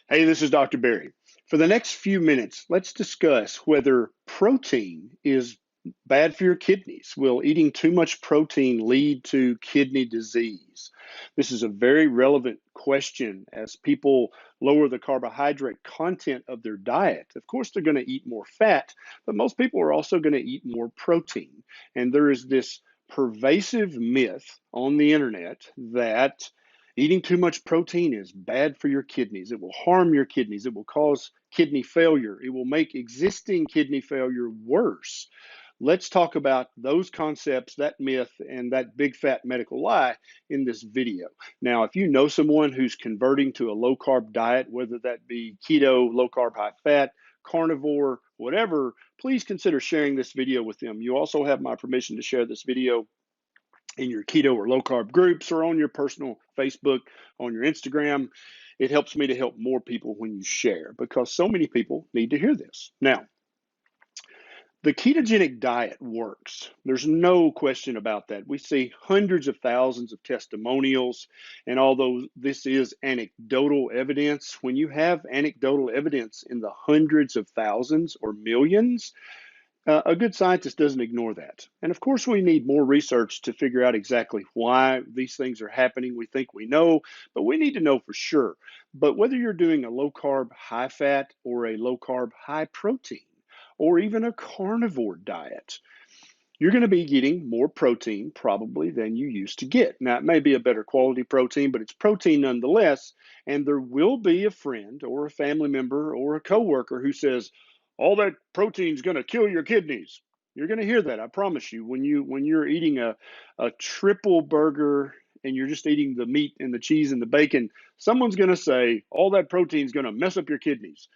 Hey, this is Dr. Berry. For the next few minutes, let's discuss whether protein is bad for your kidneys. Will eating too much protein lead to kidney disease? This is a very relevant question as people lower the carbohydrate content of their diet. Of course, they're going to eat more fat, but most people are also going to eat more protein. And there is this pervasive myth on the internet that eating too much protein is bad for your kidneys. It will harm your kidneys. It will cause kidney failure. It will make existing kidney failure worse. Let's talk about those concepts, that myth, and that big fat medical lie in this video. Now, if you know someone who's converting to a low carb diet, whether that be keto, low carb, high fat, carnivore, whatever, please consider sharing this video with them. You also have my permission to share this video in your keto or low carb groups or on your personal Facebook, on your Instagram. It helps me to help more people when you share because so many people need to hear this. Now, the ketogenic diet works. There's no question about that. We see hundreds of thousands of testimonials, and although this is anecdotal evidence, when you have anecdotal evidence in the hundreds of thousands or millions, a good scientist doesn't ignore that. And of course, we need more research to figure out exactly why these things are happening. We think we know, but we need to know for sure. But whether you're doing a low carb, high fat, or a low carb, high protein, or even a carnivore diet, you're going to be getting more protein probably than you used to get. Now, it may be a better quality protein, but it's protein nonetheless. And there will be a friend or a family member or a coworker who says, all that protein is going to kill your kidneys. You're going to hear that, I promise you. When you're eating a triple burger and you're just eating the meat and the cheese and the bacon, someone's going to say, all that protein is going to mess up your kidneys.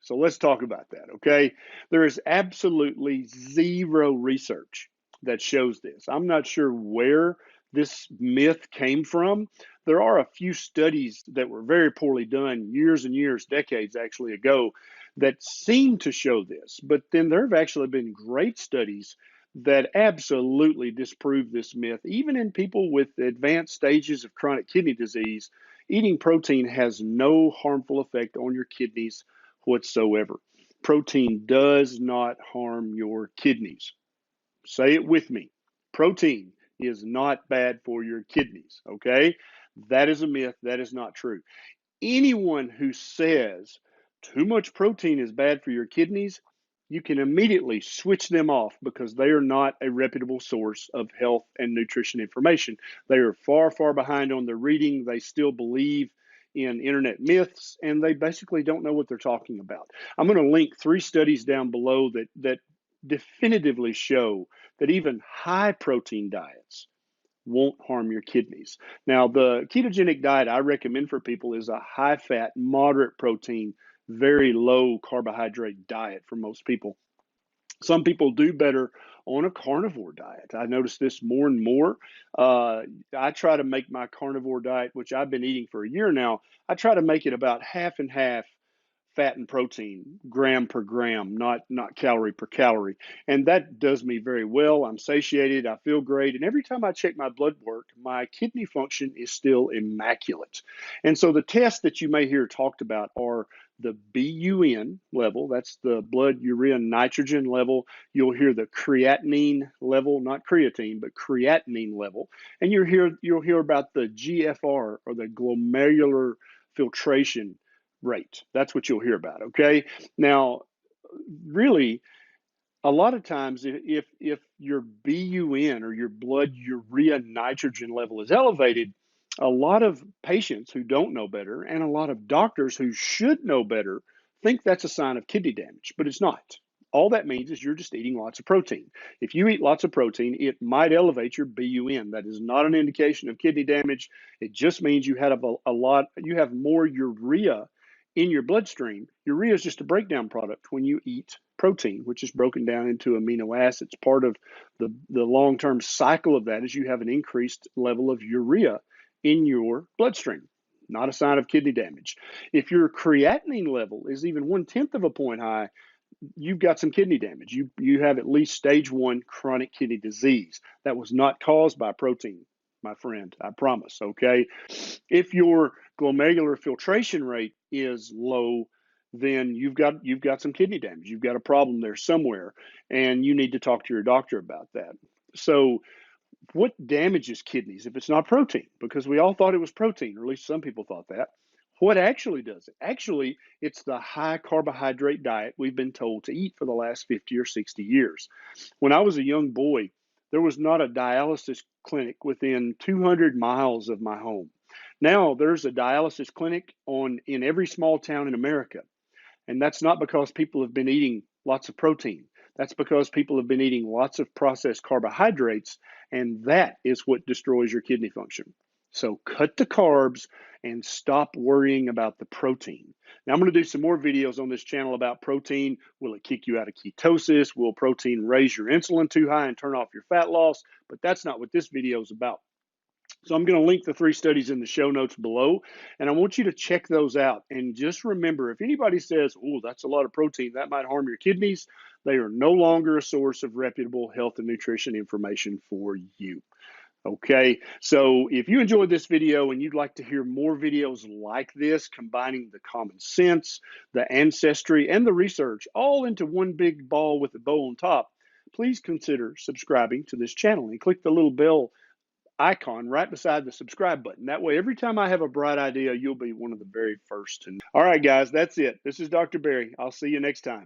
So let's talk about that, okay? There is absolutely zero research that shows this. I'm not sure where this myth came from. There are a few studies that were very poorly done years and years, decades actually ago, that seem to show this. But then there have actually been great studies that absolutely disprove this myth. Even in people with advanced stages of chronic kidney disease, eating protein has no harmful effect on your kidneys whatsoever. Protein does not harm your kidneys. Say it with me. Protein is not bad for your kidneys, okay? That is a myth. That is not true. Anyone who says too much protein is bad for your kidneys, you can immediately switch them off because they are not a reputable source of health and nutrition information. They are far, far behind on their reading. They still believe in internet myths, and they basically don't know what they're talking about. I'm going to link 3 studies down below that definitively show that even high protein diets won't harm your kidneys. Now, the ketogenic diet I recommend for people is a high fat, moderate protein, very low carbohydrate diet for most people. Some people do better on a carnivore diet. I notice this more and more. I try to make my carnivore diet, which I've been eating for a year now, I try to make it about half and half fat and protein, gram per gram, not calorie per calorie. And that does me very well. I'm satiated, I feel great. And every time I check my blood work, my kidney function is still immaculate. And so the tests that you may hear talked about are the BUN level, that's the blood urea nitrogen level. You'll hear the creatinine level, not creatine, but creatinine level. And you'll hear about the GFR, or the glomerular filtration rate. That's what you'll hear about, okay? Now, really, a lot of times if your BUN, or your blood urea nitrogen level, is elevated, a lot of patients who don't know better and a lot of doctors who should know better think that's a sign of kidney damage, but it's not. All that means is you're just eating lots of protein. If you eat lots of protein, it might elevate your BUN. That is not an indication of kidney damage. It just means you have you have more urea in your bloodstream. Urea is just a breakdown product when you eat protein, which is broken down into amino acids. Part of the long-term cycle of that is you have an increased level of urea in your bloodstream. Not a sign of kidney damage. If your creatinine level is even 1/10 of a point high, you've got some kidney damage. You have at least stage 1 chronic kidney disease. That was not caused by protein. my friend. I promise. Okay. If your glomerular filtration rate is low, then you've got some kidney damage. You've got a problem there somewhere, and you need to talk to your doctor about that. So, what damages kidneys if it's not protein? Because we all thought it was protein, or at least some people thought that. What actually does it? Actually, it's the high carbohydrate diet we've been told to eat for the last 50 or 60 years. When I was a young boy, there was not a dialysis clinic within 200 miles of my home. Now there's a dialysis clinic in every small town in America. And that's not because people have been eating lots of protein. That's because people have been eating lots of processed carbohydrates, and that is what destroys your kidney function. So cut the carbs and stop worrying about the protein. Now, I'm going to do some more videos on this channel about protein. Will it kick you out of ketosis? Will protein raise your insulin too high and turn off your fat loss? But that's not what this video is about. So I'm going to link the 3 studies in the show notes below, and I want you to check those out. And just remember, if anybody says, oh, that's a lot of protein, that might harm your kidneys, they are no longer a source of reputable health and nutrition information for you. Okay, so if you enjoyed this video and you'd like to hear more videos like this, combining the common sense, the ancestry, and the research all into one big ball with a bow on top, please consider subscribing to this channel and click the little bell icon right beside the subscribe button. That way, every time I have a bright idea, you'll be one of the very first to know. All right, guys, that's it. This is Dr. Berry. I'll see you next time.